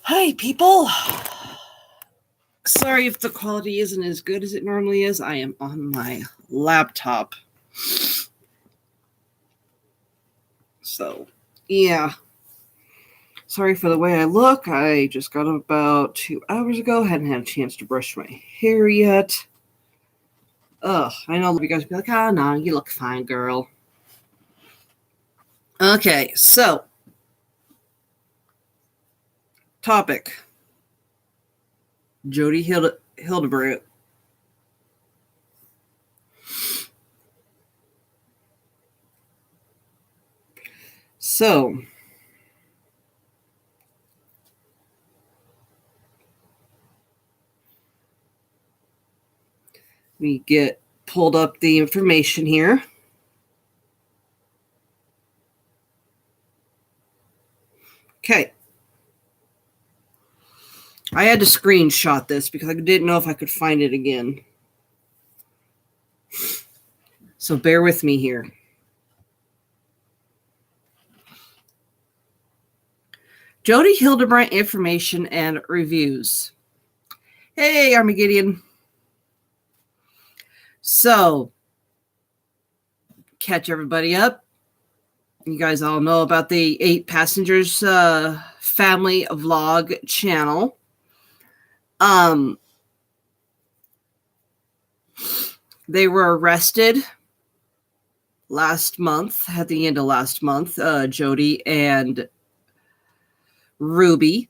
Hi, people. Sorry if the quality isn't as good as it normally is. I am on my laptop. So, yeah. Sorry for the way I look. I just got up about 2 hours ago. Hadn't had a chance to brush my hair yet. I know you guys will be like, oh, no, you look fine, girl. Okay, so. Topic. Jodi Hildebrandt. So, we get pulled up the information here. Okay. I had to screenshot this because I didn't know if I could find it again. So bear with me here. Jodi Hildebrandt information and reviews. Hey, Armageddon. So, catch everybody up. You guys all know about the 8 Passengers family vlog channel. They were arrested last month, at the end of last month, Jodi and Ruby.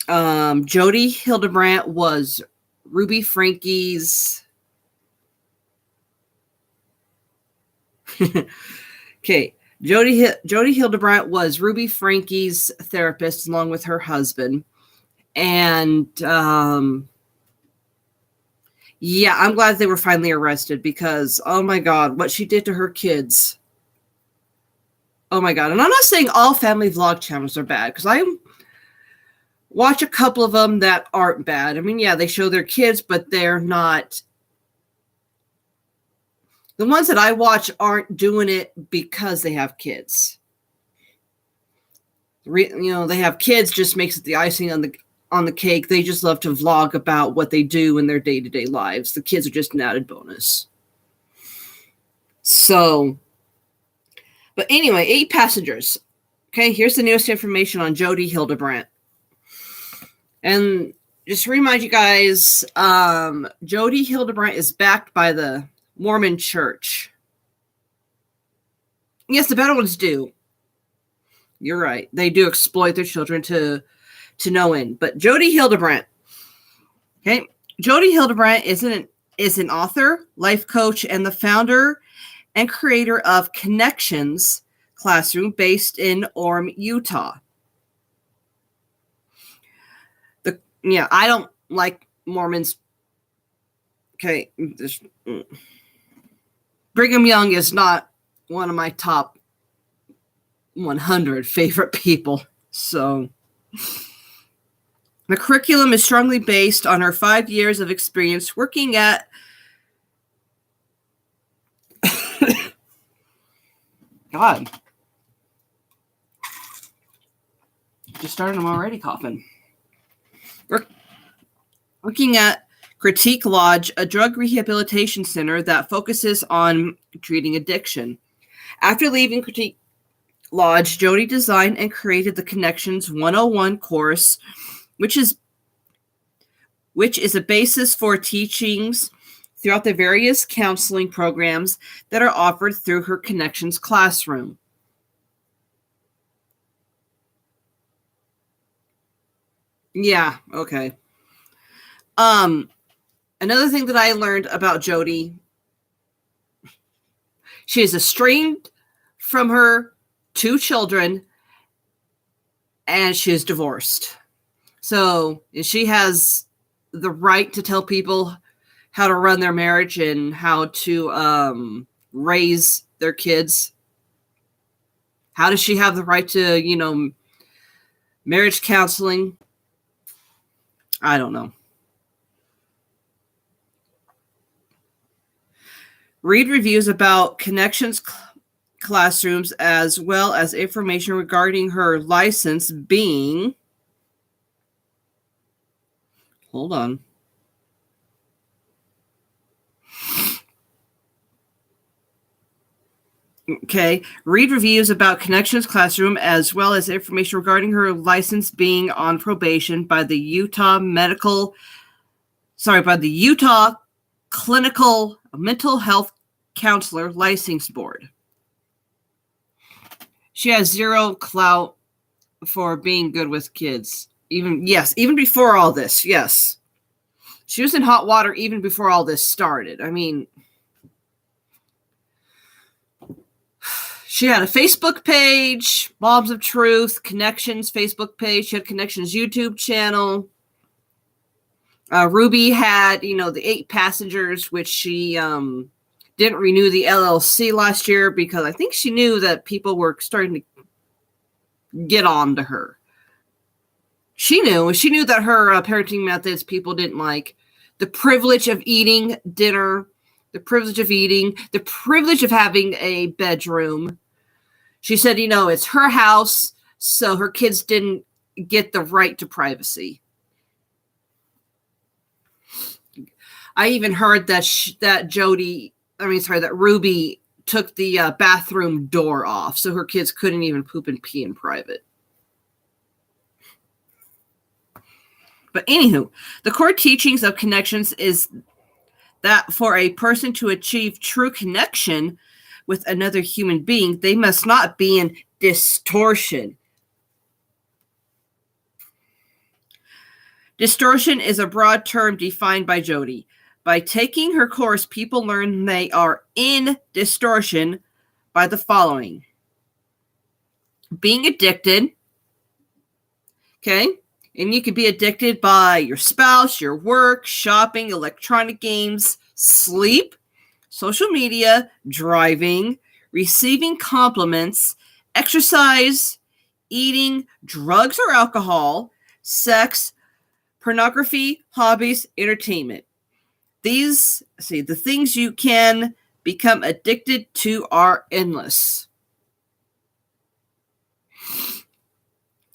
Jodi Hildebrandt was Ruby Frankie's. Okay, Jodi Hildebrandt was Ruby Frankie's therapist along with her husband. And yeah, I'm glad they were finally arrested because, oh my God, what she did to her kids. Oh my God. And I'm not saying all family vlog channels are bad because I watch a couple of them that aren't bad. I mean, yeah, they show their kids, but they're not. The ones that I watch aren't doing it because they have kids. They have kids just makes it the icing on the cake. They just love to vlog about what they do in their day-to-day lives. The kids are just an added bonus. So, but anyway, 8 Passengers. Okay, here's the newest information on Jodi Hildebrandt. And just to remind you guys, Jodi Hildebrandt is backed by the Mormon Church. Yes, the better ones do. You're right. They do exploit their children to no end. But Jodi Hildebrandt. Okay. Jodi Hildebrandt is an author, life coach, and the founder and creator of Connections Classroom based in Orem, Utah. I don't like Mormons. Okay. Brigham Young is not one of my top 100 favorite people. So the curriculum is strongly based on her 5 years of experience working at God. Just started, I'm already coughing. Working at Critique Lodge, a drug rehabilitation center that focuses on treating addiction. After leaving Critique Lodge, Jodi designed and created the Connections 101 course, which is a basis for teachings throughout the various counseling programs that are offered through her Connections classroom. Yeah, okay. Another thing that I learned about Jodi, she is estranged from her 2 children, and she is divorced. So she has the right to tell people how to run their marriage and how to raise their kids. How does she have the right to, marriage counseling? I don't know. Read reviews about Connections classrooms as well as information regarding her license being Hold on. Okay. Read reviews about Connections Classroom as well as information regarding her license being on probation by the Utah Clinical Mental Health Counselor License Board. She has zero clout for being good with kids. Even before all this, yes. She was in hot water even before all this started. I mean, she had a Facebook page, Moms of Truth, Connections Facebook page. She had Connections YouTube channel. Ruby had, the 8 passengers, which she didn't renew the LLC last year because I think she knew that people were starting to get on to her. She knew that her parenting methods people didn't like. The privilege of eating dinner, the privilege of having a bedroom. She said, it's her house, so her kids didn't get the right to privacy. I even heard that that Ruby took the bathroom door off, so her kids couldn't even poop and pee in private. But anywho, the core teachings of Connections is that for a person to achieve true connection with another human being, they must not be in distortion. Distortion is a broad term defined by Jodi. By taking her course, people learn they are in distortion by the following. Being addicted. Okay? And you could be addicted by your spouse, your work, shopping, electronic games, sleep, social media, driving, receiving compliments, exercise, eating, drugs or alcohol, sex, pornography, hobbies, entertainment. The things you can become addicted to are endless.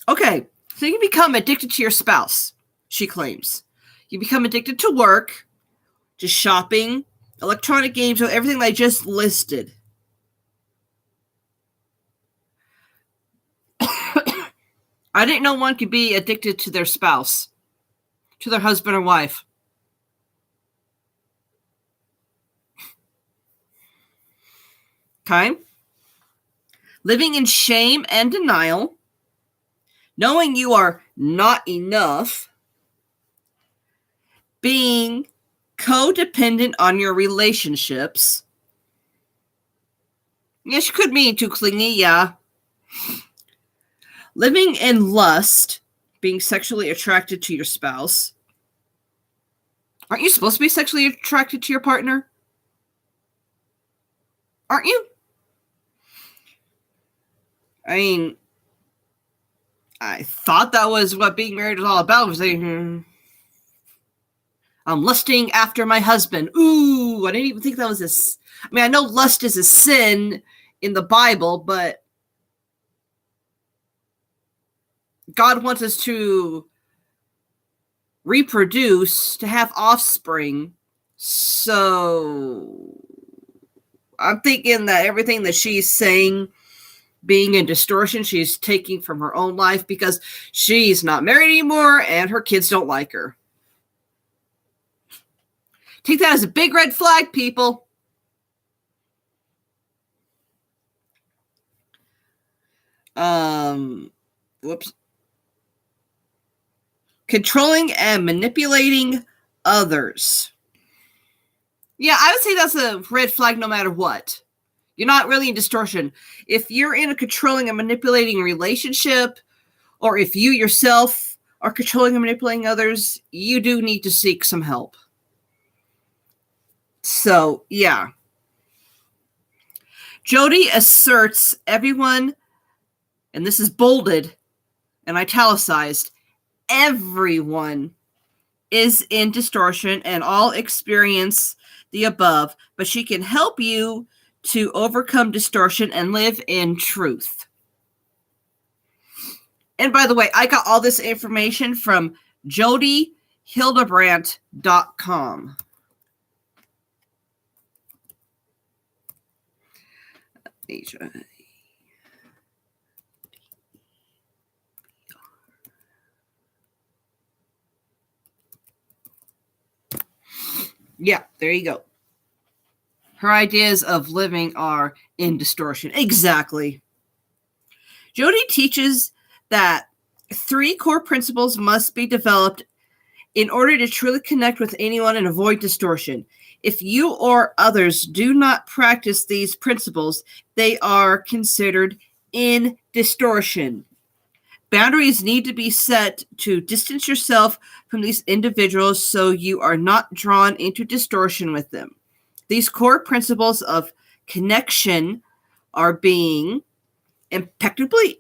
Okay, so you can become addicted to your spouse, she claims. You become addicted to work, to shopping, electronic games, everything I just listed. I didn't know one could be addicted to their spouse, to their husband or wife. Okay? Living in shame and denial, knowing you are not enough, being codependent on your relationships. Yeah, she could be too clingy, yeah. Living in lust, being sexually attracted to your spouse. Aren't you supposed to be sexually attracted to your partner? Aren't you? I mean, I thought that was what being married was all about. Was like, I'm lusting after my husband. Ooh, I didn't even think that was I know lust is a sin in the Bible, but God wants us to reproduce, to have offspring. So I'm thinking that everything that she's saying, being in distortion, she's taking from her own life because she's not married anymore and her kids don't like her. Take that as a big red flag, people. Controlling and manipulating others. Yeah, I would say that's a red flag no matter what. You're not really in distortion. If you're in a controlling and manipulating relationship, or if you yourself are controlling and manipulating others, you do need to seek some help. So, yeah. Jodi asserts everyone, and this is bolded and italicized, everyone is in distortion and all experience the above, but she can help you to overcome distortion and live in truth. And by the way, I got all this information from Jodi Hildebrandt.com. Yeah, there you go. Her ideas of living are in distortion. Exactly. Jodi teaches that 3 core principles must be developed in order to truly connect with anyone and avoid distortion. If you or others do not practice these principles, they are considered in distortion. Boundaries need to be set to distance yourself from these individuals so you are not drawn into distortion with them. These core principles of connection are being impeccably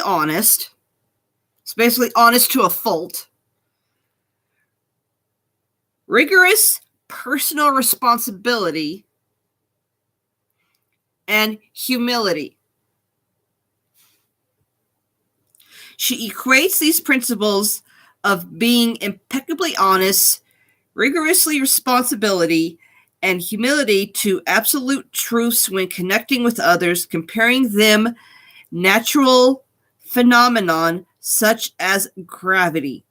honest. It's basically honest to a fault. Rigorous personal responsibility and humility. She equates these principles of being impeccably honest, rigorously responsibility, and humility to absolute truths when connecting with others, comparing them natural phenomenon such as gravity.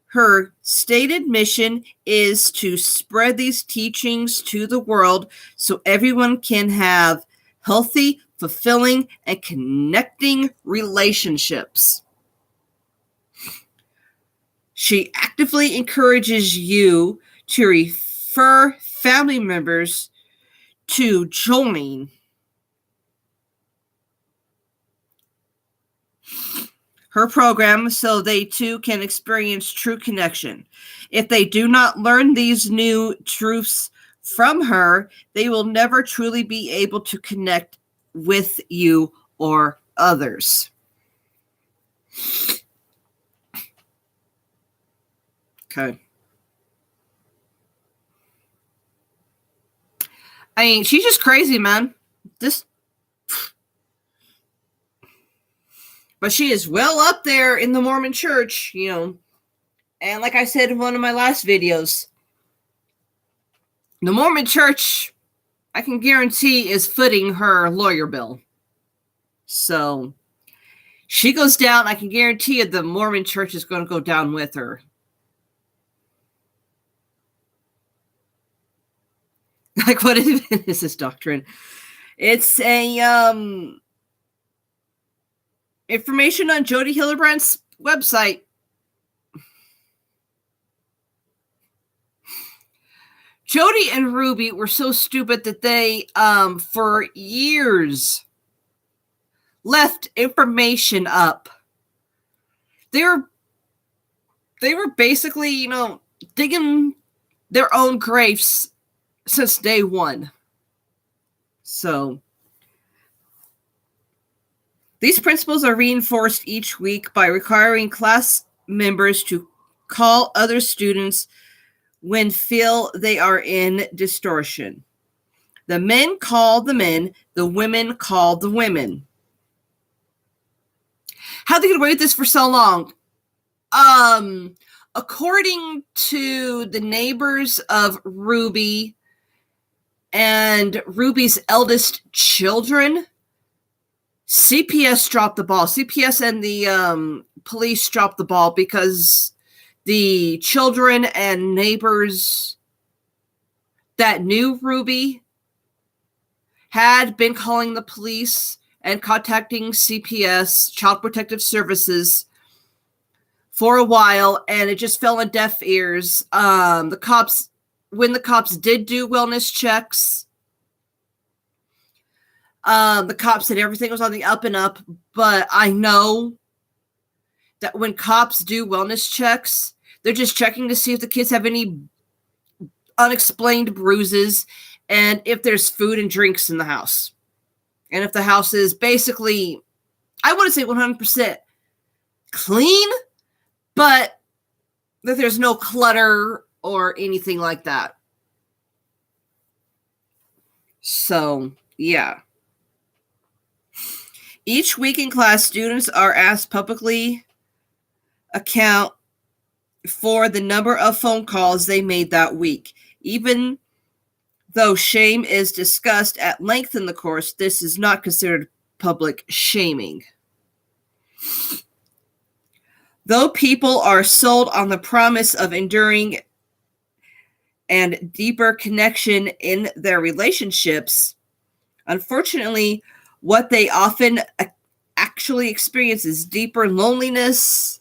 Her stated mission is to spread these teachings to the world so everyone can have healthy, fulfilling, and connecting relationships. She actively encourages you to refer family members to join her program so they too can experience true connection. If they do not learn these new truths from her, they will never truly be able to connect with you or others. Okay. I mean, she's just crazy, man. But she is well up there in the Mormon church, you know. And like I said in one of my last videos, the Mormon church, I can guarantee, is footing her lawyer bill. So she goes down, I can guarantee you the Mormon church is going to go down with her. Like, what is this doctrine? It's a information on Jodi Hildebrandt's website. Jodi and Ruby were so stupid that they, for years, left information up. They were basically, you know, digging their own graves since day one. So these principles are reinforced each week by requiring class members to call other students when feel they are in distortion. The men call the men, the women call the women. How'd they get away with this for so long? According to the neighbors of Ruby and Ruby's eldest children, CPS dropped the ball. CPS and the police dropped the ball because the children and neighbors that knew Ruby had been calling the police and contacting CPS, Child Protective Services, for a while, and it just fell on deaf ears. When the cops did do wellness checks, the cops said everything was on the up and up, but I know that when cops do wellness checks, they're just checking to see if the kids have any unexplained bruises and if there's food and drinks in the house. And if the house is basically, I wouldn't say 100% clean, but that there's no clutter or anything like that. So, yeah. Each week in class, students are asked publicly account for the number of phone calls they made that week. Even though shame is discussed at length in the course, this is not considered public shaming. Though people are sold on the promise of enduring and deeper connection in their relationships, unfortunately, what they often actually experience is deeper loneliness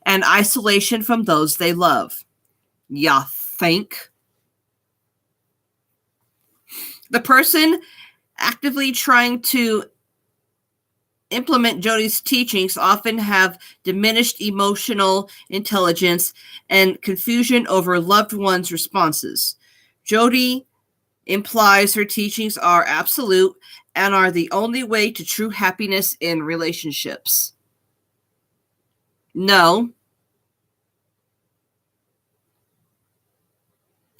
and isolation from those they love. Ya think? The person actively trying to implement Jodi's teachings often have diminished emotional intelligence and confusion over loved ones' responses. Jodi implies her teachings are absolute and are the only way to true happiness in relationships. No.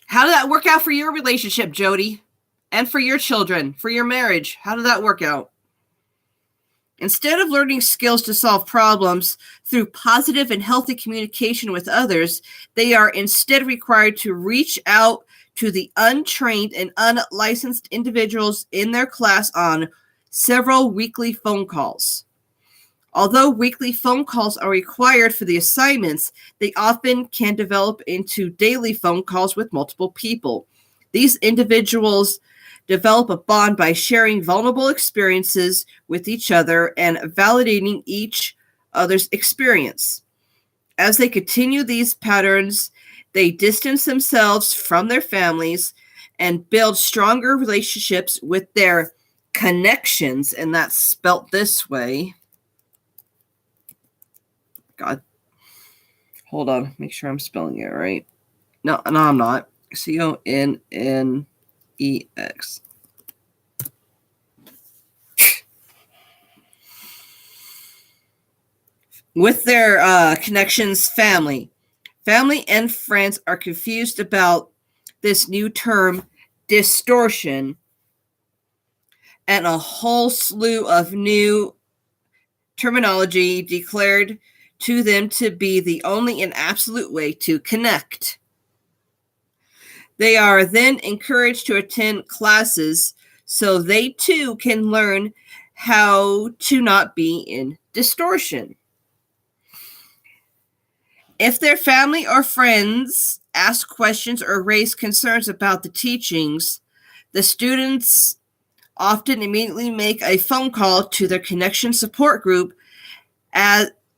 How did that work out for your relationship, Jodi? And for your children, for your marriage? How did that work out? Instead of learning skills to solve problems through positive and healthy communication with others, they are instead required to reach out to the untrained and unlicensed individuals in their class on several weekly phone calls. Although weekly phone calls are required for the assignments, they often can develop into daily phone calls with multiple people. These individuals develop a bond by sharing vulnerable experiences with each other and validating each other's experience. As they continue these patterns, they distance themselves from their families and build stronger relationships with their connections, and that's spelt this way. God. Hold on. Make sure I'm spelling it right. No, I'm not. Connex. With their connections, family. Family and friends are confused about this new term, distortion, and a whole slew of new terminology declared to them to be the only and absolute way to connect. They are then encouraged to attend classes so they too can learn how to not be in distortion. If their family or friends ask questions or raise concerns about the teachings, the students often immediately make a phone call to their connection support group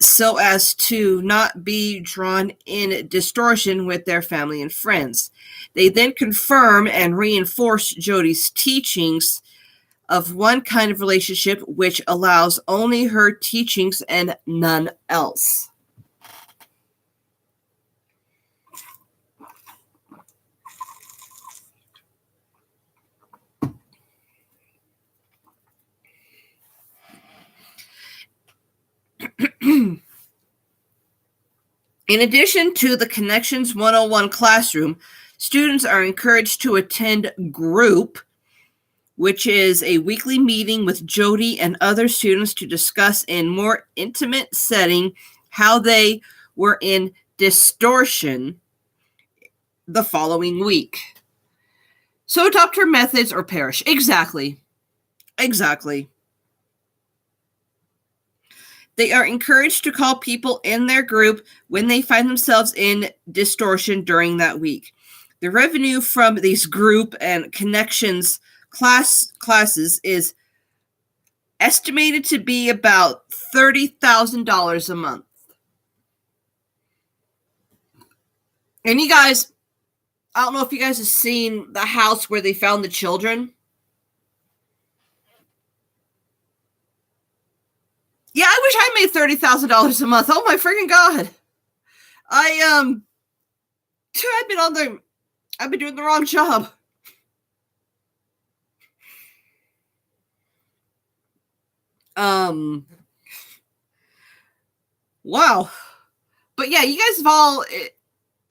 so as to not be drawn in distortion with their family and friends. They then confirm and reinforce Jodi's teachings of one kind of relationship which allows only her teachings and none else. In addition to the Connections 101 classroom, students are encouraged to attend group, which is a weekly meeting with Jodi and other students to discuss in more intimate setting how they were in distortion the following week. So adopt her methods or perish. Exactly. They are encouraged to call people in their group when they find themselves in distortion during that week. The revenue from these group and connections classes is estimated to be about $30,000 a month. And you guys, I don't know if you guys have seen the house where they found the children. Yeah, I wish I made $30,000 a month. Oh my freaking God. I've been doing the wrong job. Wow. But yeah, you guys have all,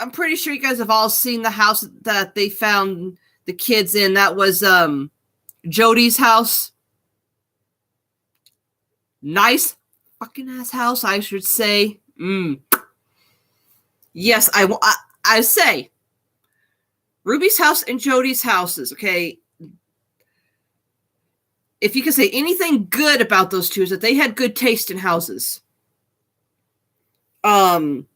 I'm pretty sure you guys have all seen the house that they found the kids in. That was Jodi's house. Nice fucking ass house, I should say. Yes, I say Ruby's house and Jodi's houses, okay? If you could say anything good about those two, is that they had good taste in houses. And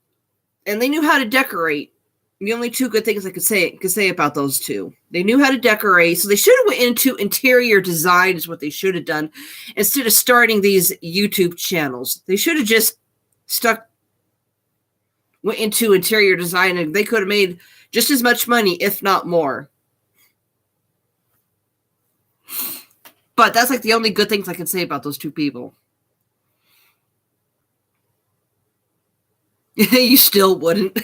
they knew how to decorate. The only two good things I could say about those two. They knew how to decorate, so they should have went into interior design is what they should have done instead of starting these YouTube channels. They should have just went into interior design, and they could have made just as much money, if not more. But that's like the only good things I can say about those two people. You still wouldn't.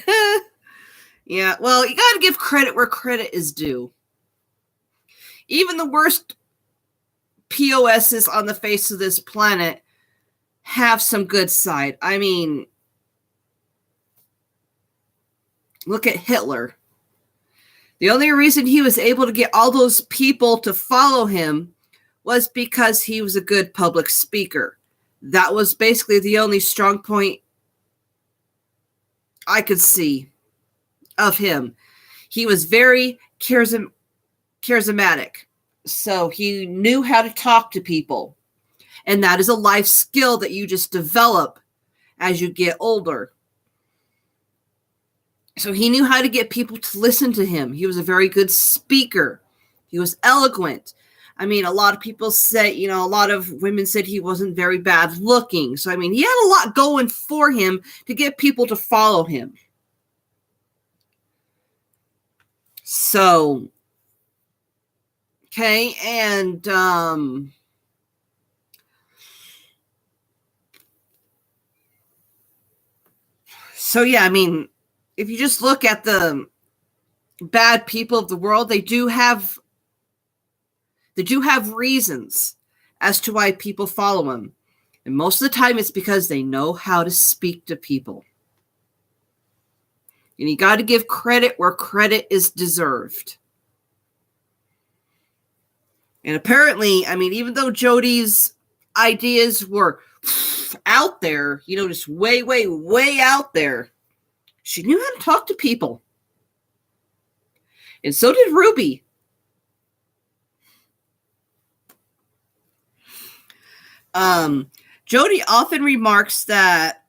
Yeah, well, you got to give credit where credit is due. Even the worst POSs on the face of this planet have some good side. I mean, look at Hitler. The only reason he was able to get all those people to follow him was because he was a good public speaker. That was basically the only strong point I could see of him. He was very charismatic. So he knew how to talk to people. And that is a life skill that you just develop as you get older. So he knew how to get people to listen to him. He was a very good speaker. He was eloquent. I mean, a lot of people say, a lot of women said he wasn't very bad looking. So, I mean, he had a lot going for him to get people to follow him. So, okay, and so yeah, I mean, if you just look at the bad people of the world, they do have reasons as to why people follow them. And most of the time it's because they know how to speak to people. And you got to give credit where credit is deserved. And apparently, I mean, even though Jodi's ideas were out there, just way, way, way out there, she knew how to talk to people. And so did Ruby. Jodi often remarks that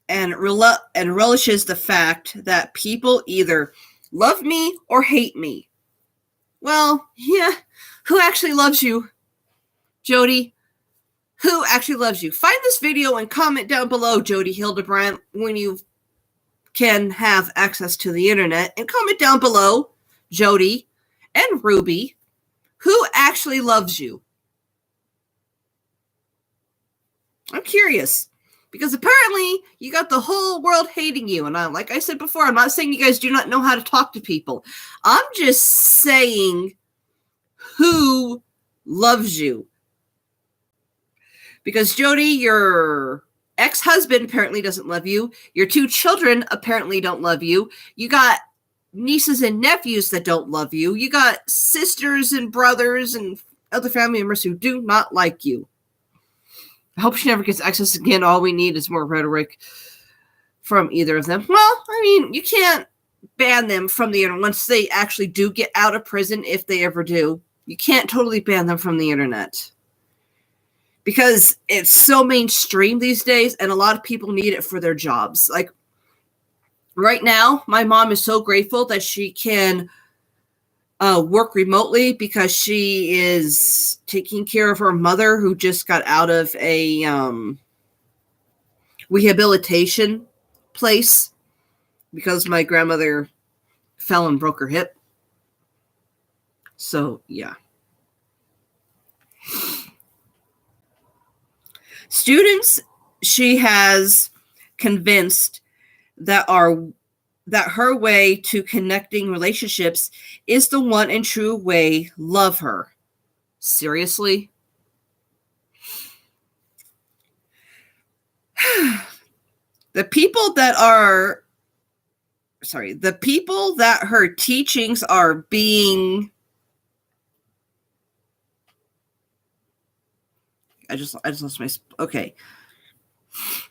and relishes the fact that people either love me or hate me. Well, yeah, who actually loves you, Jodi? Who actually loves you? Find this video and comment down below, Jodi Hildebrandt, when you can have access to the internet, and comment down below, Jodi and Ruby, who actually loves you. I'm curious, because apparently you got the whole world hating you. And like I said before, I'm not saying you guys do not know how to talk to people. I'm just saying who loves you. Because Jodi, your ex-husband apparently doesn't love you. Your two children apparently don't love you. You got nieces and nephews that don't love you. You got sisters and brothers and other family members who do not like you. I hope she never gets access again. All we need is more rhetoric from either of them. Well, I mean, you can't ban them from the internet once they actually do get out of prison, if they ever do. You can't totally ban them from the internet. Because it's so mainstream these days, and a lot of people need it for their jobs. Like, right now, my mom is so grateful that she can work remotely because she is taking care of her mother, who just got out of a rehabilitation place because my grandmother fell and broke her hip. So, yeah. Students she has convinced that her way to connecting relationships is the one and true way love her. Seriously? The people that her teachings are being... I just lost my... Okay.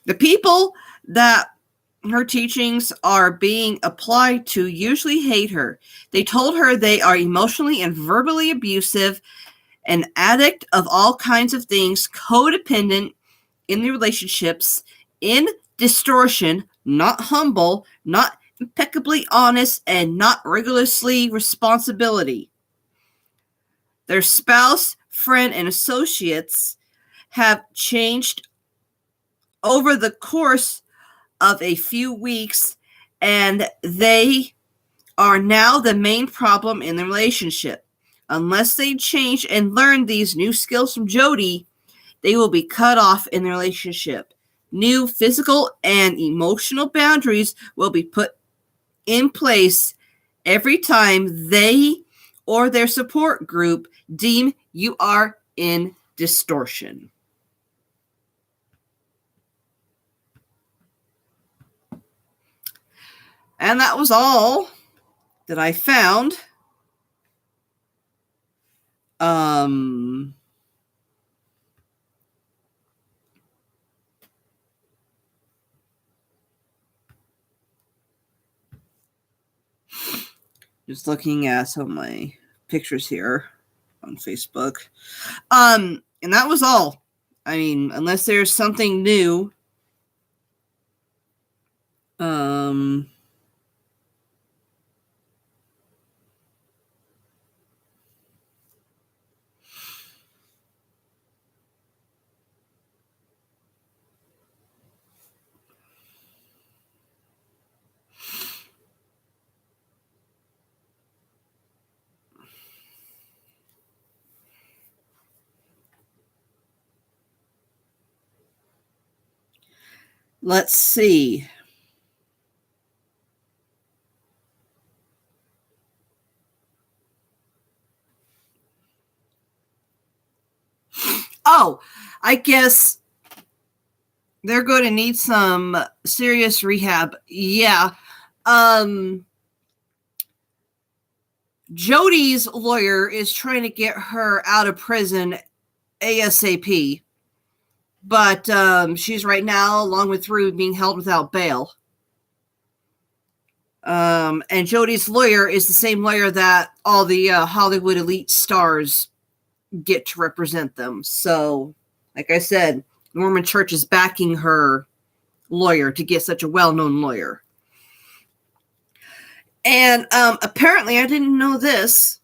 The people that her teachings are being applied to usually hate her. They told her they are emotionally and verbally abusive, an addict of all kinds of things, codependent in the relationships, in distortion, not humble, not impeccably honest, and not rigorously responsibility. Their spouse, friend, and associates have changed over the course of a few weeks, and they are now the main problem in the relationship. Unless they change and learn these new skills from Jodi, they will be cut off in the relationship. New physical and emotional boundaries will be put in place every time they or their support group deem you are in distortion. And that was all that I found. Just looking at some of my pictures here on Facebook. And that was all. I mean, unless there's something new. Let's see. Oh, I guess they're going to need some serious rehab. Yeah. Jodi's lawyer is trying to get her out of prison ASAP. But she's right now, along with Rude, being held without bail. And Jodi's lawyer is the same lawyer that all the Hollywood elite stars get to represent them. So, like I said, Norman Church is backing her lawyer to get such a well-known lawyer. And apparently, I didn't know this,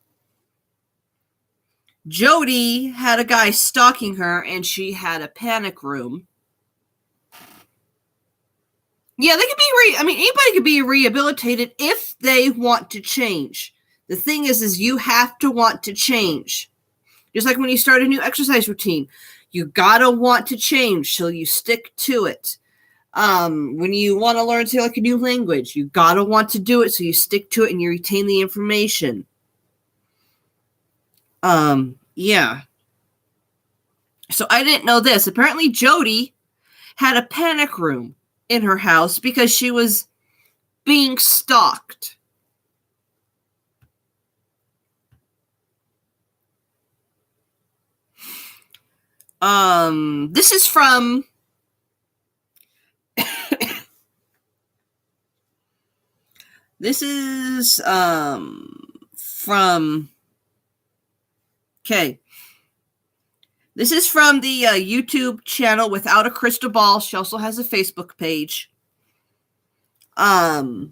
Jodi had a guy stalking her, and she had a panic room. Yeah, they could be anybody could be rehabilitated if they want to change. The thing is you have to want to change. Just like when you start a new exercise routine, you gotta want to change, so you stick to it. When you want to learn, say, like a new language, you gotta want to do it, so you stick to it and you retain the information. Yeah. So I didn't know this. Apparently, Jodi had a panic room in her house because she was being stalked. This is from from okay. This is from the YouTube channel Without a Crystal Ball. She also has a Facebook page. Like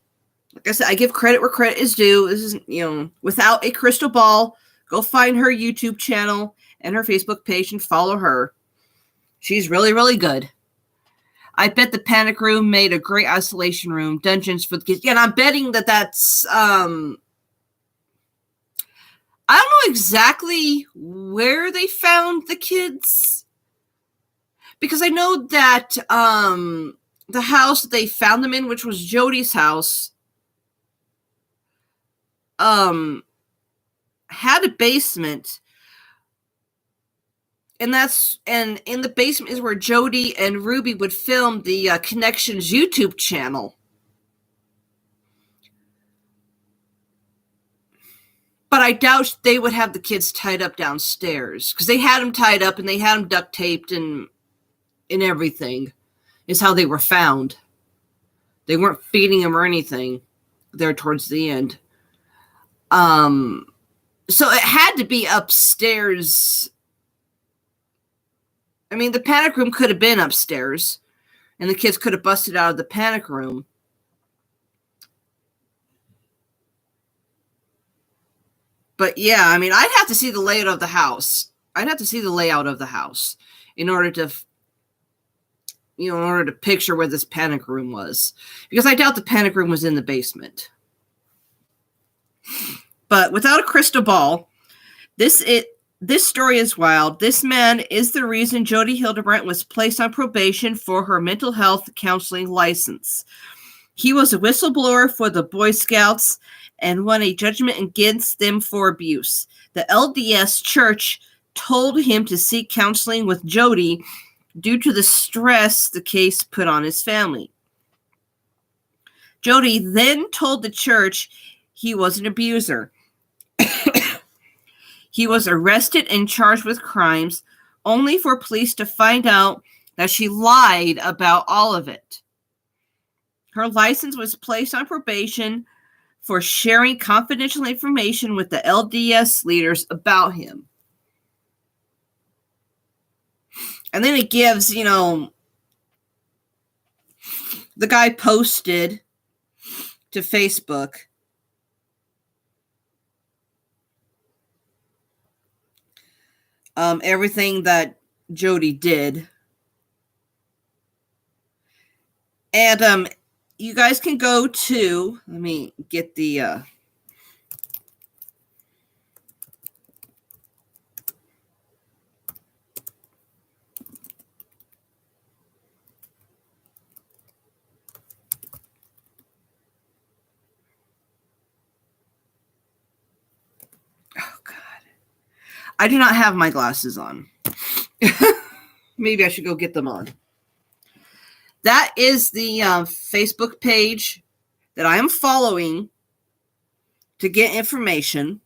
I said, I give credit where credit is due. This is, Without a Crystal Ball. Go find her YouTube channel and her Facebook page and follow her. She's really, really good. I bet the Panic Room made a great isolation room, dungeons for the kids. Yeah, and I'm betting that's I don't know exactly where they found the kids, because I know that the house that they found them in, which was Jodi's house, had a basement, and in the basement is where Jodi and Ruby would film the Connections YouTube channel. But I doubt they would have the kids tied up downstairs, because they had them tied up and they had them duct taped and everything is how they were found. They weren't feeding him or anything there towards the end. So it had to be upstairs. I mean, the panic room could have been upstairs, and the kids could have busted out of the panic room. But yeah, I mean, I'd have to see the layout of the house. I'd have to see the layout of the house in order to, in order to picture where this panic room was. Because I doubt the panic room was in the basement. But without a crystal ball, this story is wild. This man is the reason Jodi Hildebrandt was placed on probation for her mental health counseling license. He was a whistleblower for the Boy Scouts and won a judgment against them for abuse. The LDS Church told him to seek counseling with Jodi due to the stress the case put on his family. Jodi then told the church he was an abuser. He was arrested and charged with crimes, only for police to find out that she lied about all of it. Her license was placed on probation for sharing confidential information with the LDS leaders about him. And then it gives, the guy posted to Facebook everything that Jodi did. And you guys can go to, let me get the oh God, I do not have my glasses on. Maybe I should go get them on. That is the Facebook page that I am following to get information.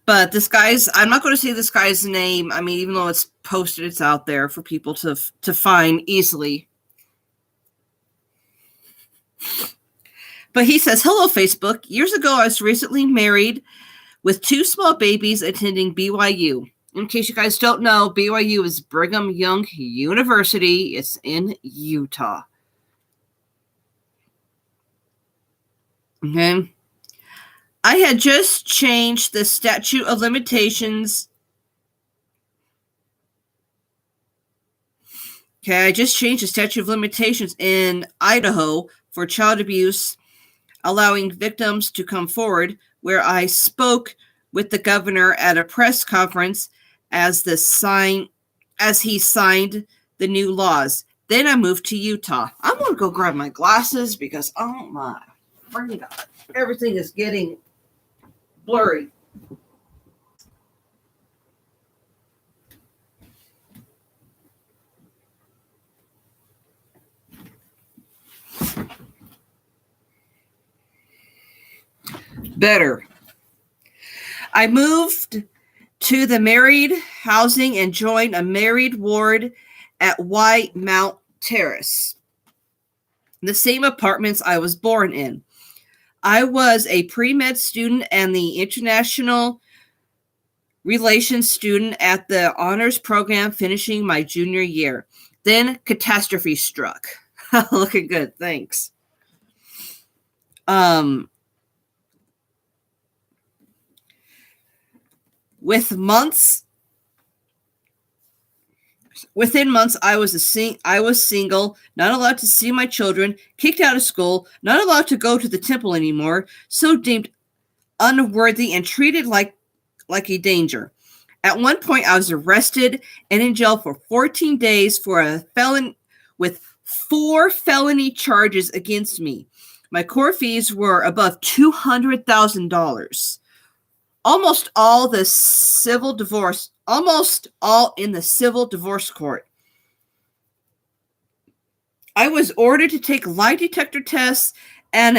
But this guy's, I'm not going to say this guy's name. I mean, even though it's posted, it's out there for people to find easily. But he says, hello, Facebook. Years ago, I was recently married with 2 small babies attending BYU. In case you guys don't know, BYU is Brigham Young University. It's in Utah. Okay. I had just changed the statute of limitations. Okay, I just changed the statute of limitations in Idaho for child abuse, allowing victims to come forward, where I spoke with the governor at a press conference as he signed the new laws. Then I moved to Utah. I'm going to go grab my glasses because, oh my freaking God, everything is getting blurry. Better. I moved to the married housing and joined a married ward at White Mount Terrace, the same apartments I was born in. I was a pre-med student and the international relations student at the honors program, finishing my junior year. Then catastrophe struck. Looking good, thanks. Within months, I was single, not allowed to see my children, kicked out of school, not allowed to go to the temple anymore, so deemed unworthy and treated like a danger. At one point, I was arrested and in jail for 14 days for a felon with 4 felony charges against me. My court fees were above $200,000. Almost all in the civil divorce court. I was ordered to take lie detector tests and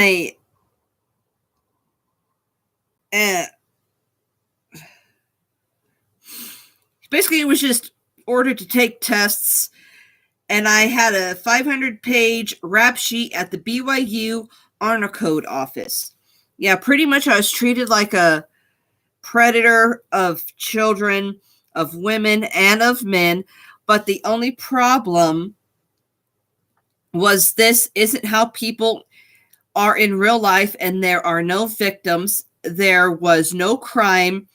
Basically, it was just ordered to take tests, and I had a 500-page rap sheet at the BYU honor code office. Yeah, pretty much I was treated like a predator of children, of women, and of men. But the only problem was this isn't how people are in real life, and there are no victims. There was no crime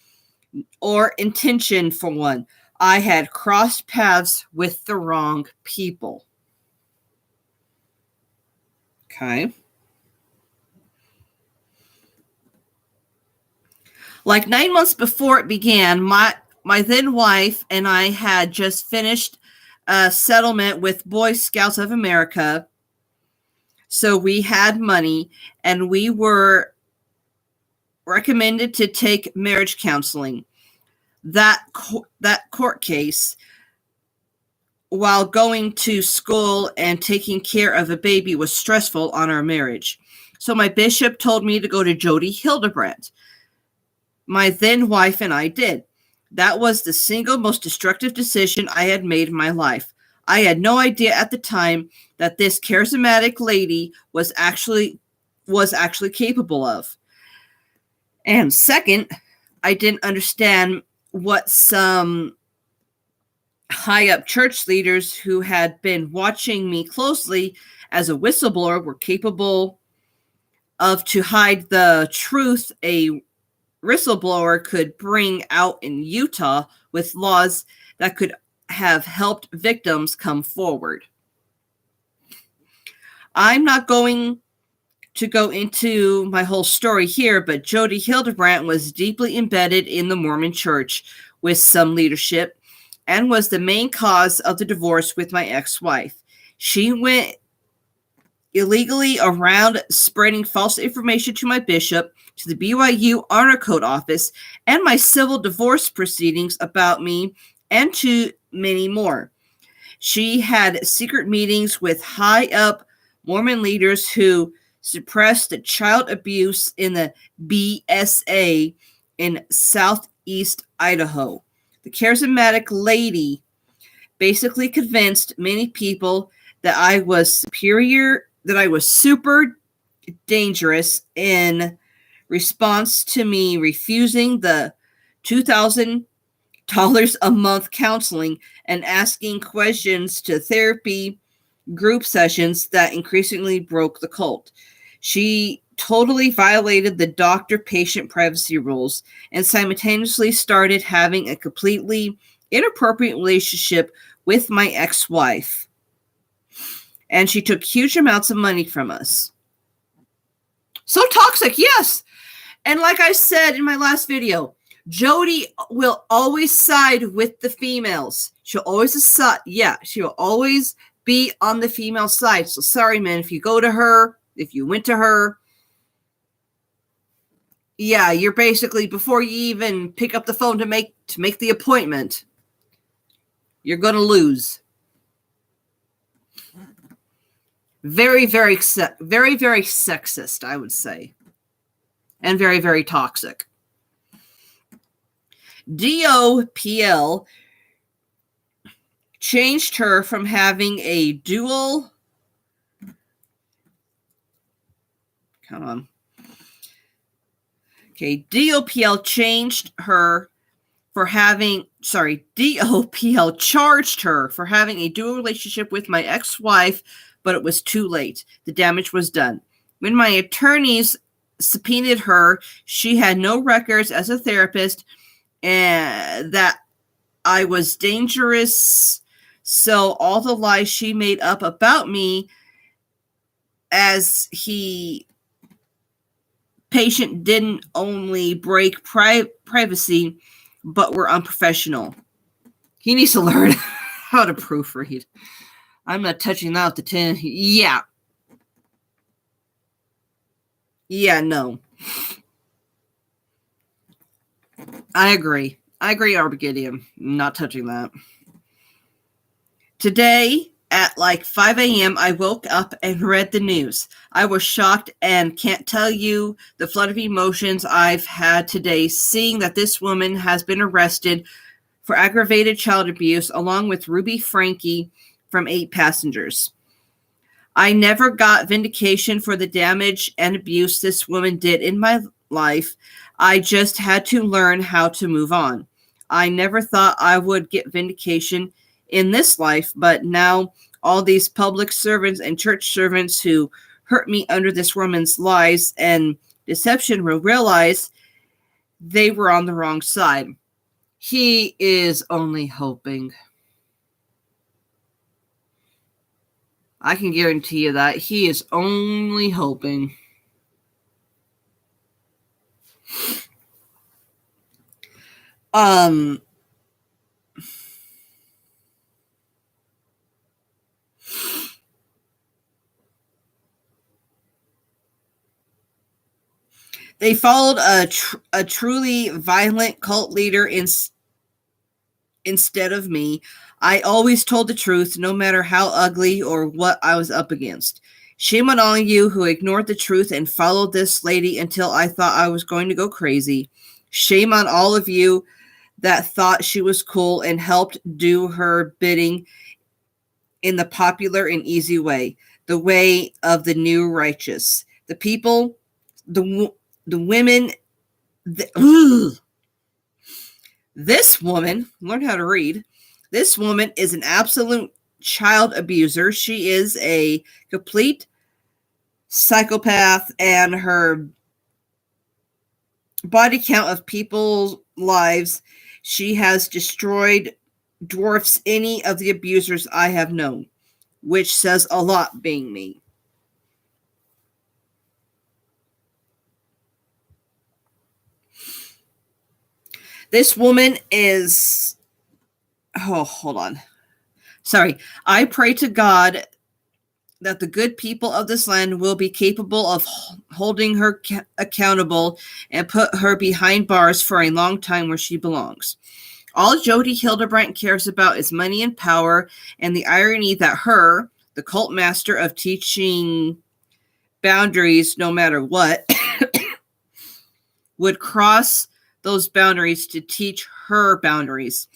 or intention for one. I had crossed paths with the wrong people. Okay. Like 9 months before it began, my then wife and I had just finished a settlement with Boy Scouts of America. So we had money, and we were recommended to take marriage counseling. That court case, while going to school and taking care of a baby, was stressful on our marriage. So my bishop told me to go to Jodi Hildebrandt. My then wife and I did. That was the single most destructive decision I had made in my life. I had no idea at the time that this charismatic lady was actually capable of. And second, I didn't understand what some high-up church leaders who had been watching me closely as a whistleblower were capable of to hide the truth a whistleblower could bring out in Utah with laws that could have helped victims come forward. I'm not going to go into my whole story here, but Jodi Hildebrandt was deeply embedded in the Mormon Church with some leadership and was the main cause of the divorce with my ex-wife. She went illegally around spreading false information to my bishop, to the BYU honor code office, and my civil divorce proceedings about me, and to many more. She had secret meetings with high-up Mormon leaders who suppressed the child abuse in the BSA in southeast Idaho. The charismatic lady basically convinced many people that I was super dangerous in response to me refusing the $2,000 a month counseling and asking questions to therapy group sessions that increasingly broke the cult. She totally violated the doctor-patient privacy rules and simultaneously started having a completely inappropriate relationship with my ex-wife. And she took huge amounts of money from us. So toxic, yes. And like I said in my last video, Jodi will always side with the females. She'll always be on the female side. So sorry, man, if you go to her, if you went to her, yeah, you're basically, before you even pick up the phone to make the appointment, you're going to lose. Very, very, very, very sexist, I would say. And very, very toxic. DOPL changed her from having a dual... Come on. Okay, DOPL changed her for having... DOPL charged her for having a dual relationship with my ex-wife, but it was too late. The damage was done. When my attorneys subpoenaed her, she had no records as a therapist, and that I was dangerous. So all the lies she made up about me as patient didn't only break privacy, but were unprofessional. He needs to learn how to proofread. I'm not touching that with the 10. Yeah. Yeah, no. I agree, Armageddon. Not touching that. Today, at like 5 a.m., I woke up and read the news. I was shocked and can't tell you the flood of emotions I've had today, seeing that this woman has been arrested for aggravated child abuse, along with Ruby Frankie from 8 Passengers. I never got vindication for the damage and abuse this woman did in my life. I just had to learn how to move on. I never thought I would get vindication in this life, but now all these public servants and church servants who hurt me under this woman's lies and deception will realize they were on the wrong side. He is only hoping. I can guarantee you that. He is only hoping. They followed a truly violent cult leader instead of me. I always told the truth, no matter how ugly or what I was up against. Shame on all of you who ignored the truth and followed this lady until I thought I was going to go crazy. Shame on all of you that thought she was cool and helped do her bidding in the popular and easy way, the way of the new righteous. The people, the women, this woman, learn how to read. This woman is an absolute child abuser. She is a complete psychopath, and her body count of people's lives she has destroyed dwarfs any of the abusers I have known, which says a lot being me. This woman is... Oh, hold on. Sorry. I pray to God that the good people of this land will be capable of holding her accountable and put her behind bars for a long time where she belongs. All Jodi Hildebrandt cares about is money and power, and the irony that her, the cult master of teaching boundaries no matter what, would cross those boundaries to teach her boundaries.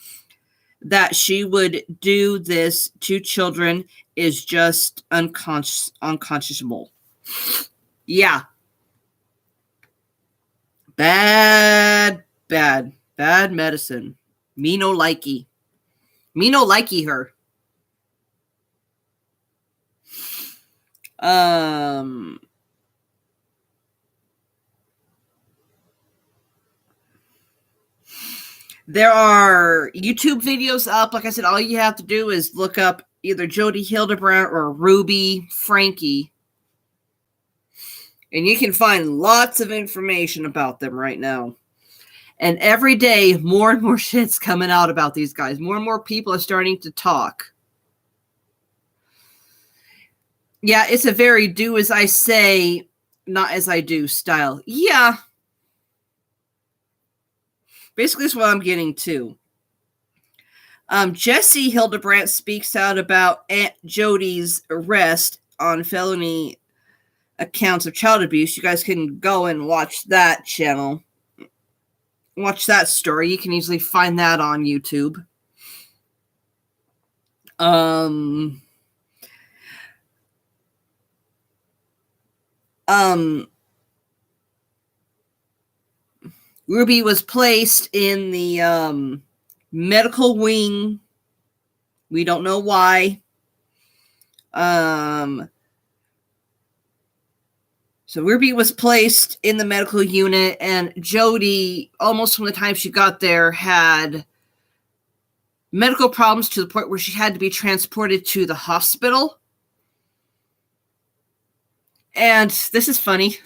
That she would do this to children is just unconscionable. Yeah. Bad medicine. Me no likey. Me no likey her. There are YouTube videos up. Like I said, all you have to do is look up either Jodi Hildebrandt or Ruby Frankie, and you can find lots of information about them right now. And every day, more and more shit's coming out about these guys. More and more people are starting to talk. Yeah, it's a very do as I say, not as I do style. Yeah. Basically, that's what I'm getting to. Jesse Hildebrandt speaks out about Aunt Jodi's arrest on felony accounts of child abuse. You guys can go and watch that channel. Watch that story. You can easily find that on YouTube. Ruby was placed in the medical wing. We don't know why. So Ruby was placed in the medical unit, and Jodi, almost from the time she got there, had medical problems to the point where she had to be transported to the hospital. And this is funny.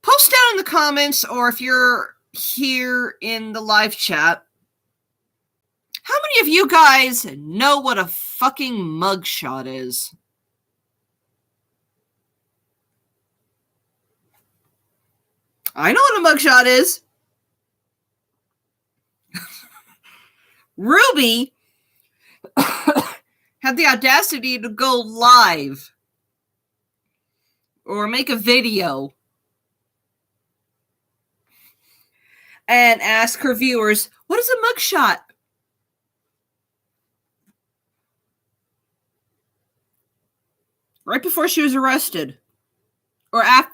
Post down in the comments, or if you're here in the live chat, how many of you guys know what a fucking mugshot is? I know what a mugshot is. Ruby had the audacity to go live or make a video and ask her viewers, what is a mugshot? Right before she was arrested. Or after,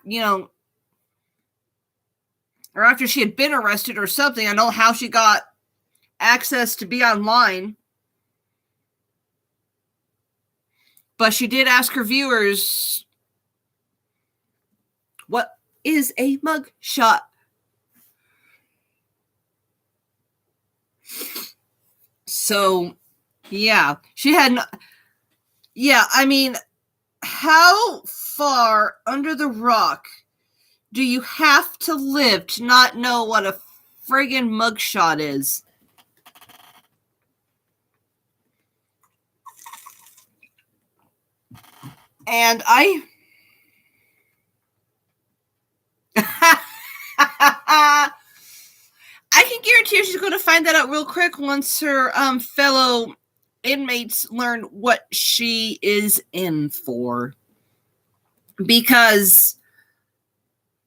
or after she had been arrested or something. I don't know how she got access to be online. But she did ask her viewers, what is a mugshot? So, yeah, she had. Yeah, I mean, how far under the rock do you have to live to not know what a friggin' mugshot is? And I can guarantee you she's going to find that out real quick once her fellow inmates learn what she is in for. Because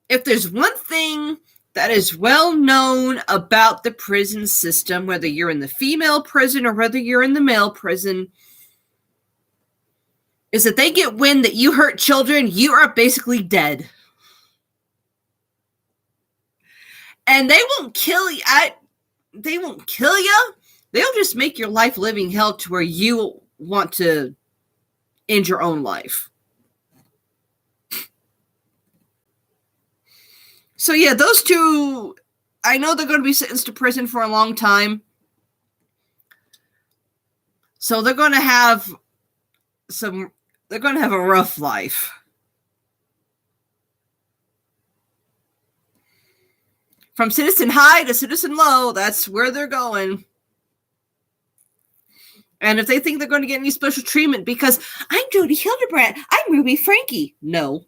if there's one thing that is well known about the prison system, whether you're in the female prison or whether you're in the male prison, is that they get wind that you hurt children, you are basically dead. And they won't kill you. They won't kill you. They'll just make your life living hell to where you want to end your own life. So yeah, those two, I know they're going to be sentenced to prison for a long time. So they're going to have a rough life. From citizen high to citizen low, that's where they're going. And if they think they're going to get any special treatment because I'm Jodi Hildebrandt, I'm Ruby Frankie. No.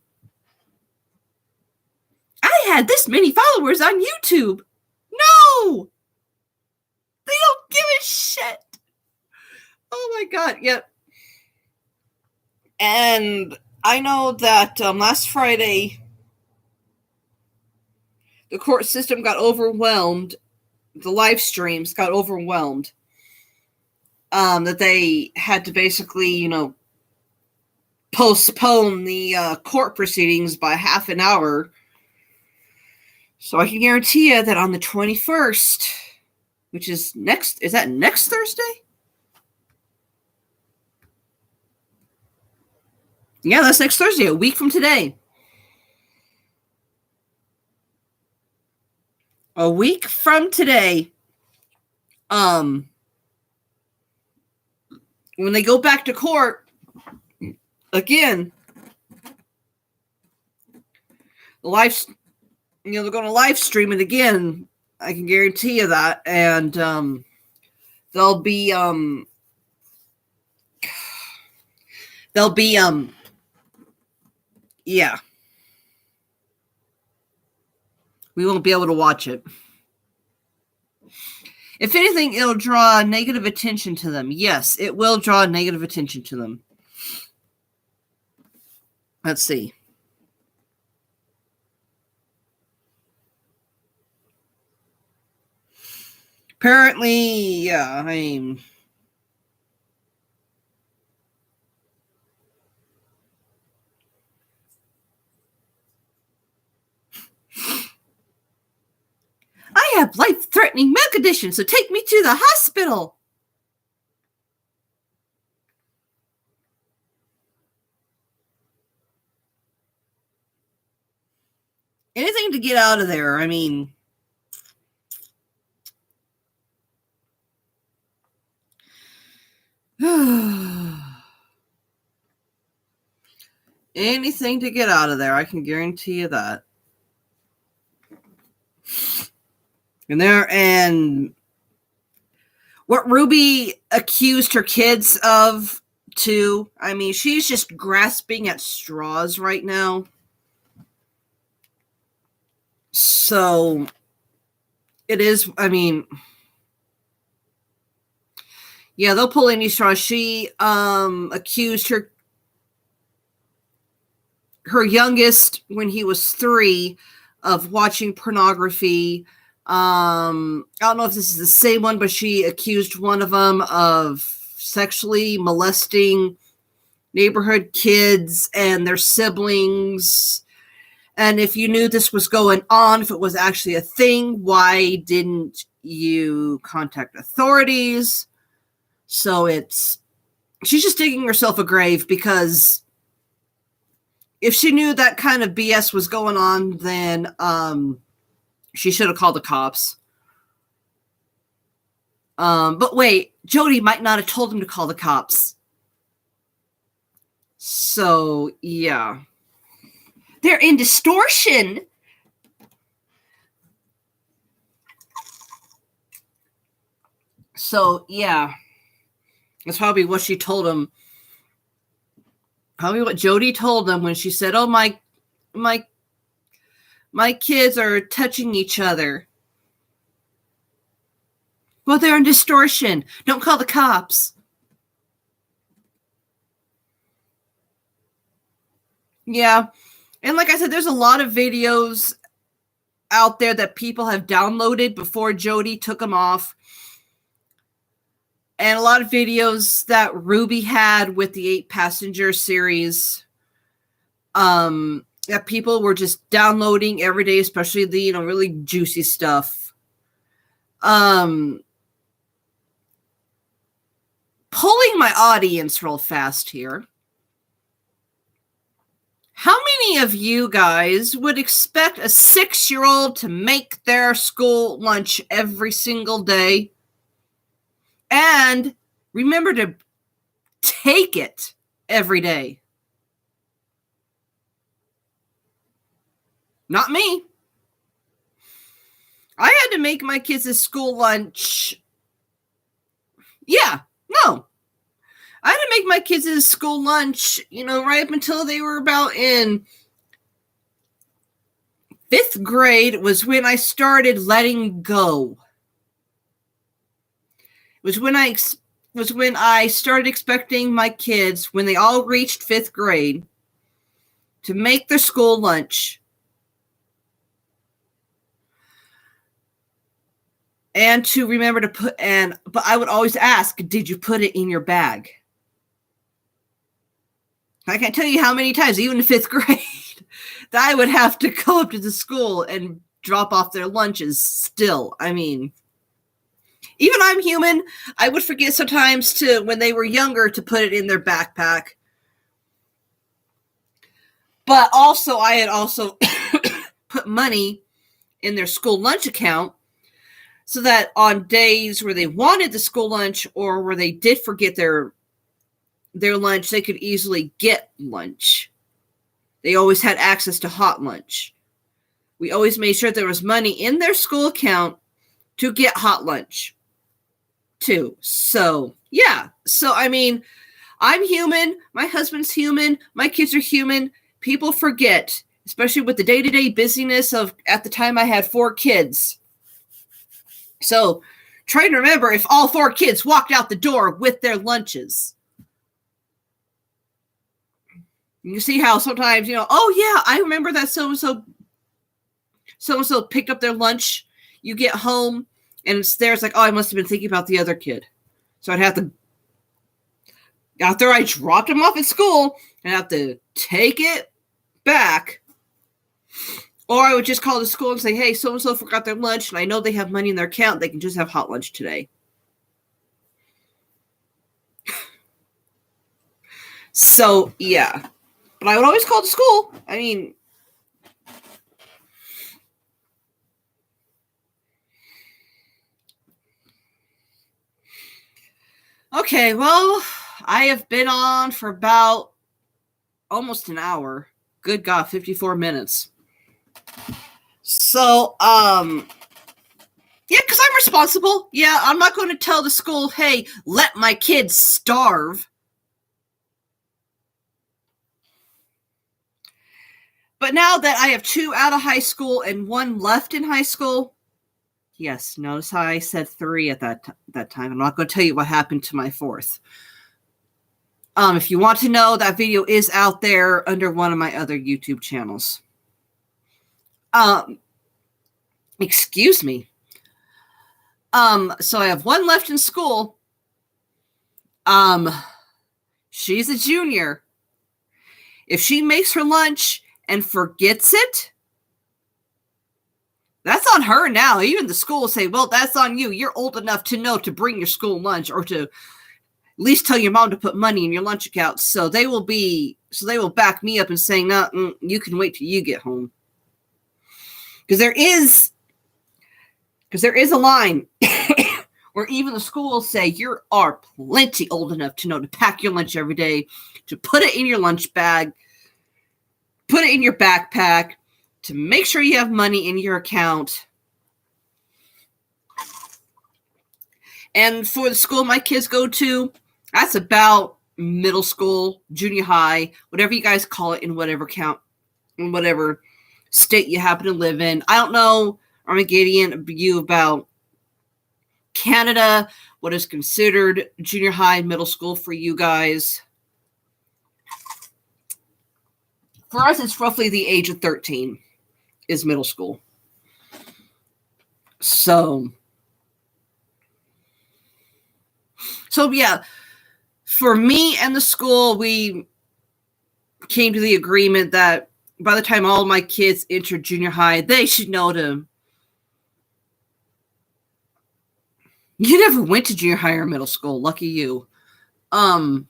I had this many followers on YouTube. No! They don't give a shit. Oh my God, yep. And I know that last Friday, the court system got overwhelmed. The live streams got overwhelmed. That they had to basically, postpone the court proceedings by half an hour. So I can guarantee you that on the 21st, which is that next Thursday? Yeah, that's next Thursday, a week from today. A week from today, when they go back to court, again, they're going to live stream it again. I can guarantee you that. And they'll be yeah. We won't be able to watch it. If anything, it'll draw negative attention to them. Yes, it will draw negative attention to them. Let's see. Apparently, yeah, I have life-threatening milk condition, so take me to the hospital. Anything to get out of there. I mean, anything to get out of there. I can guarantee you that. And what Ruby accused her kids of, too. I mean, she's just grasping at straws right now. So it is, I mean, yeah, they'll pull any straws. She accused her youngest, when he was 3, of watching pornography, I don't know if this is the same one, but she accused one of them of sexually molesting neighborhood kids and their siblings. And if you knew this was going on, if it was actually a thing, why didn't you contact authorities? So she's just digging herself a grave, because if she knew that kind of BS was going on, then she should have called the cops. But wait, Jodi might not have told him to call the cops. So, yeah. They're in distortion. So, yeah. That's probably what she told him. Probably what Jodi told him when she said, "Oh, my kids are touching each other." Well, they're in distortion. Don't call the cops. Yeah. And like I said, there's a lot of videos out there that people have downloaded before Jodi took them off. And a lot of videos that Ruby had with the 8-passenger series that people were just downloading every day, especially the, really juicy stuff. Pulling my audience real fast here. How many of you guys would expect a 6-year-old to make their school lunch every single day? And remember to take it every day. Not me. I had to make my kids' school lunch. Yeah, no. I had to make my kids' school lunch, right up until they were about in 5th grade was when I started letting go. Was when I started expecting my kids, when they all reached 5th grade, to make their school lunch. And to remember to but I would always ask, did you put it in your bag? I can't tell you how many times, even in 5th grade, that I would have to go up to the school and drop off their lunches still. I mean, even I'm human. I would forget sometimes when they were younger, to put it in their backpack. But also, I had also put money in their school lunch account so that on days where they wanted the school lunch or where they did forget their lunch, they could easily get lunch. They always had access to hot lunch. We always made sure there was money in their school account to get hot lunch too. So, yeah. So, I mean, I'm human. My husband's human. My kids are human. People forget, especially with the day-to-day busyness of, at the time I had 4 kids. So, try to remember if all 4 kids walked out the door with their lunches. You see how sometimes, oh yeah, I remember that so-and-so picked up their lunch. You get home and it's there. It's like, oh, I must have been thinking about the other kid. So I'd have to, after I dropped him off at school, I'd have to take it back. Or I would just call the school and say, hey, so-and-so forgot their lunch, and I know they have money in their account. They can just have hot lunch today. So, yeah. But I would always call the school. I mean, okay, well, I have been on for about almost an hour. Good God, 54 minutes. So, yeah, because I'm responsible. Yeah, I'm not going to tell the school, hey, let my kids starve. But now that I have 2 out of high school and 1 left in high school, yes, notice how I said 3 at that time. I'm not going to tell you what happened to my 4th. If you want to know, that video is out there under one of my other YouTube channels. Excuse me. So I have one left in school. She's a junior. If she makes her lunch and forgets it, that's on her now. Even the school will say, well, that's on you. You're old enough to know to bring your school lunch, or to at least tell your mom to put money in your lunch account. So they will back me up and saying, no, you can wait till you get home. Because there is a line where even the school will say, you are plenty old enough to know to pack your lunch every day, to put it in your lunch bag, put it in your backpack, to make sure you have money in your account. And for the school my kids go to, that's about middle school, junior high, whatever you guys call it, in whatever state you happen to live in. I don't know, Armageddon, you about Canada, what is considered junior high and middle school for you guys. For us, it's roughly the age of 13 is middle school. So yeah, for me and the school, we came to the agreement that by the time all my kids enter junior high, they should know to. You never went to junior high or middle school. Lucky you. Well,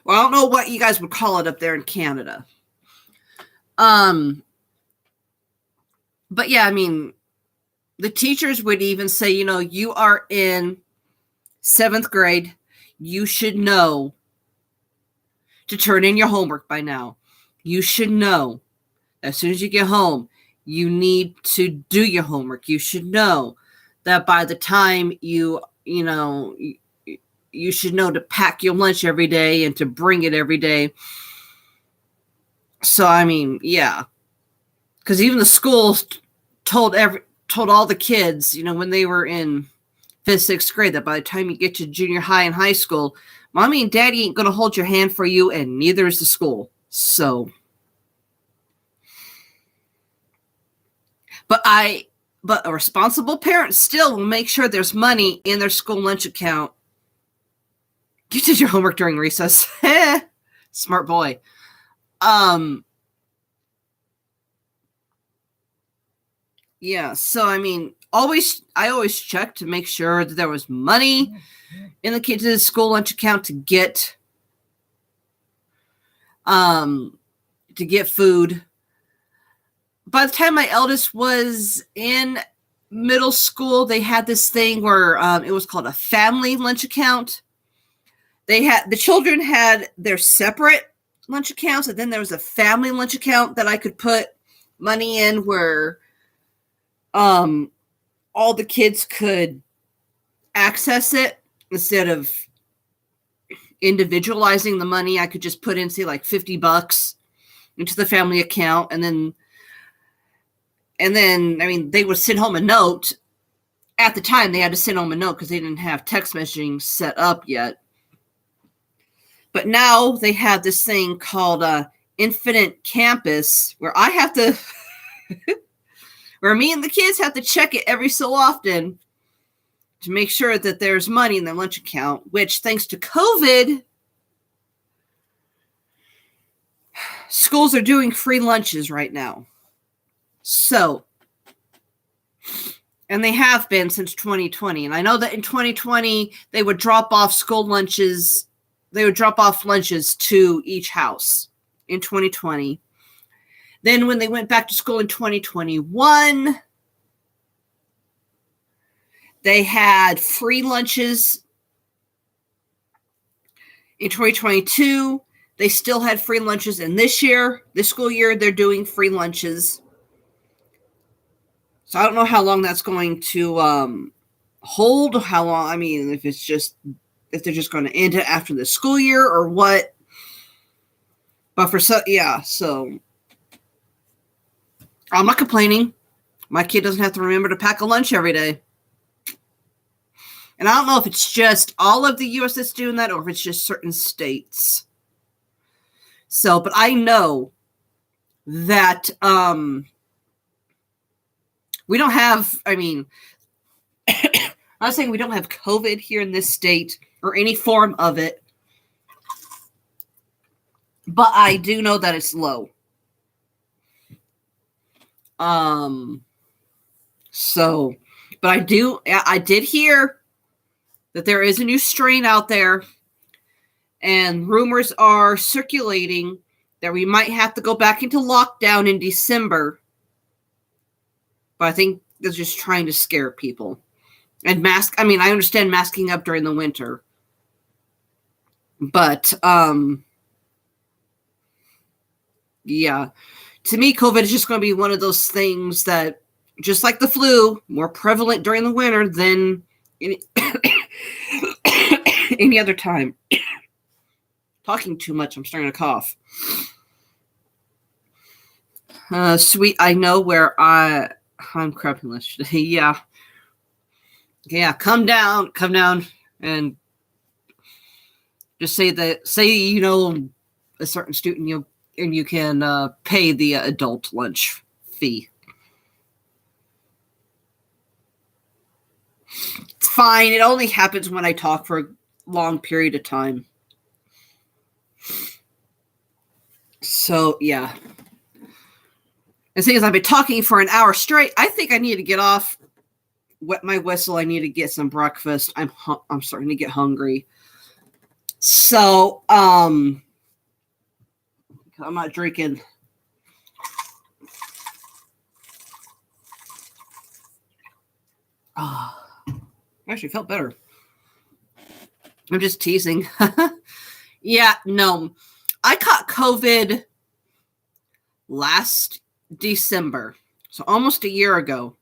I don't know what you guys would call it up there in Canada. But yeah, I mean, the teachers would even say, you are in 7th grade. You should know to turn in your homework by now. You should know as soon as you get home, you need to do your homework. You should know that by the time you should know to pack your lunch every day and to bring it every day. So, I mean, yeah. Because even the schools told all the kids, when they were in 5th, 6th grade, that by the time you get to junior high and high school, mommy and daddy ain't going to hold your hand for you, and neither is the school. So, but a responsible parent still will make sure there's money in their school lunch account. You did your homework during recess. Smart boy. Yeah, so I mean, I always check to make sure that there was money in the kids' school lunch account to get food. By the time my eldest was in middle school, they had this thing where it was called a family lunch account. The children had their separate lunch accounts, and then there was a family lunch account that I could put money in where all the kids could access it instead of individualizing the money. I could just put in, say, like $50 into the family account, and then I mean, they would send home a note. At the time, they had to send home a note because they didn't have text messaging set up yet. But now they have this thing called Infinite Campus, where I have to, where me and the kids have to check it every so often to make sure that there's money in their lunch account, which, thanks to COVID, schools are doing free lunches right now. So, and they have been since 2020. And I know that in 2020, they would drop off school lunches. They would drop off lunches to each house in 2020. Then when they went back to school in 2021, they had free lunches. In 2022, they still had free lunches. And this school year, they're doing free lunches. So I don't know how long that's going to hold. How long? I mean, if they're just going to end it after the school year or what. But so I'm not complaining. My kid doesn't have to remember to pack a lunch every day. And I don't know if it's just all of the U.S. that's doing that or if it's just certain states. So, but I know that we don't have, I'm not saying we don't have COVID here in this state or any form of it, but I do know that it's low. So, but I did hear that there is a new strain out there, and rumors are circulating that we might have to go back into lockdown in December. But I think they're just trying to scare people. And I understand masking up during the winter. But, yeah. To me, COVID is just going to be one of those things that, just like the flu, more prevalent during the winter than any other time. Talking too much, I'm starting to cough. Sweet, I know where I'm crapulous today. Yeah, come down, and just say you know a certain student, and you can pay the adult lunch fee. It's fine. It only happens when I talk for a long period of time. So, yeah. And seeing as I've been talking for an hour straight, I think I need to get off, wet my whistle. I need to get some breakfast. I'm starting to get hungry. So, I'm not drinking. Actually felt better. I'm just teasing. Yeah, no. I caught COVID last December, so almost a year ago,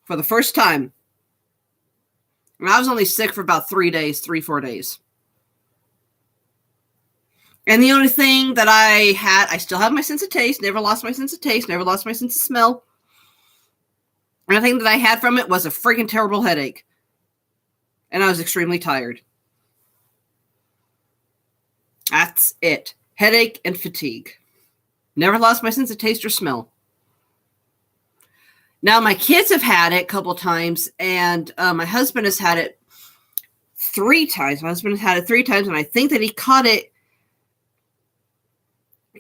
for the first time. And I was only sick for about 4 days. And the only thing that I still have my sense of taste, never lost my sense of taste, never lost my sense of smell. And the thing that I had from it was a freaking terrible headache. And I was extremely tired. That's it. Headache and fatigue. Never lost my sense of taste or smell. Now, my kids have had it a couple times, and my husband has had it 3 times. My husband has had it 3 times, and I think that he caught it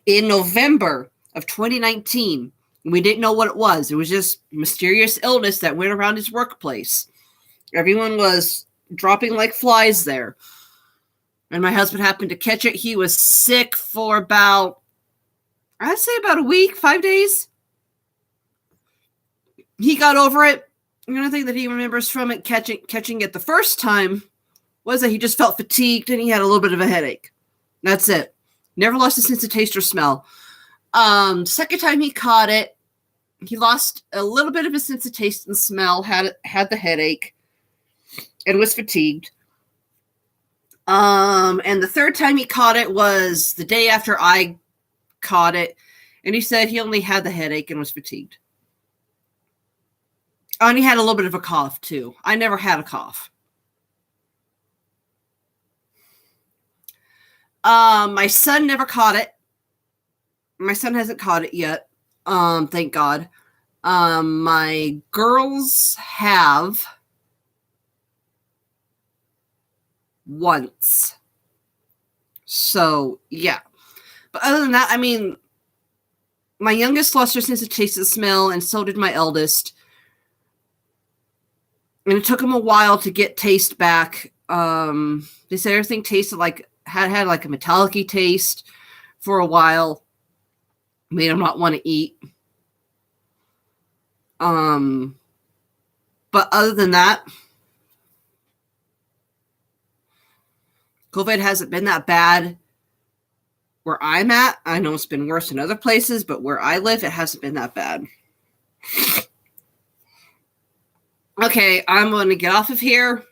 in November of 2019. We didn't know what it was. It was just mysterious illness that went around his workplace. Everyone was dropping like flies there. And my husband happened to catch it. He was sick for I'd say about a week, 5 days. He got over it. The only thing that he remembers from it, catching it the first time, was that he just felt fatigued and he had a little bit of a headache. That's it. Never lost his sense of taste or smell. Second time he caught it, he lost a little bit of his sense of taste and smell, had the headache, and was fatigued. And the third time he caught it was the day after I caught it, and he said he only had the headache and was fatigued. Oh, and he had a little bit of a cough too. I never had a cough. My son never caught it. My son hasn't caught it yet. Thank God. My girls have once. So, yeah. But other than that, my youngest lost her sense of taste and smell, and so did my eldest. And it took them a while to get taste back. They said everything tasted like, had like a metallic-y taste for a while. Made them not want to eat. But other than that, COVID hasn't been that bad where I'm at. I know it's been worse in other places, but where I live, it hasn't been that bad. Okay, I'm going to get off of here.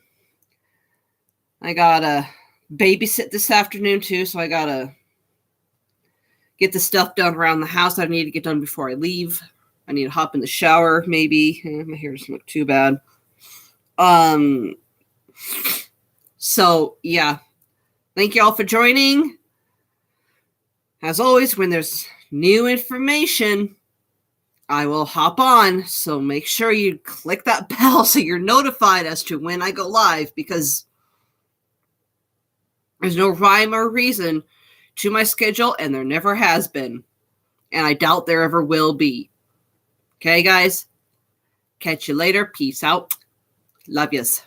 I got to babysit this afternoon, too, so I got to get the stuff done around the house I need to get done before I leave. I need to hop in the shower, maybe. My hair doesn't look too bad. So, yeah. Thank you all for joining. As always, when there's new information, I will hop on. So make sure you click that bell so you're notified as to when I go live, because there's no rhyme or reason to my schedule, and there never has been. And I doubt there ever will be. Okay, guys? Catch you later. Peace out. Love yous.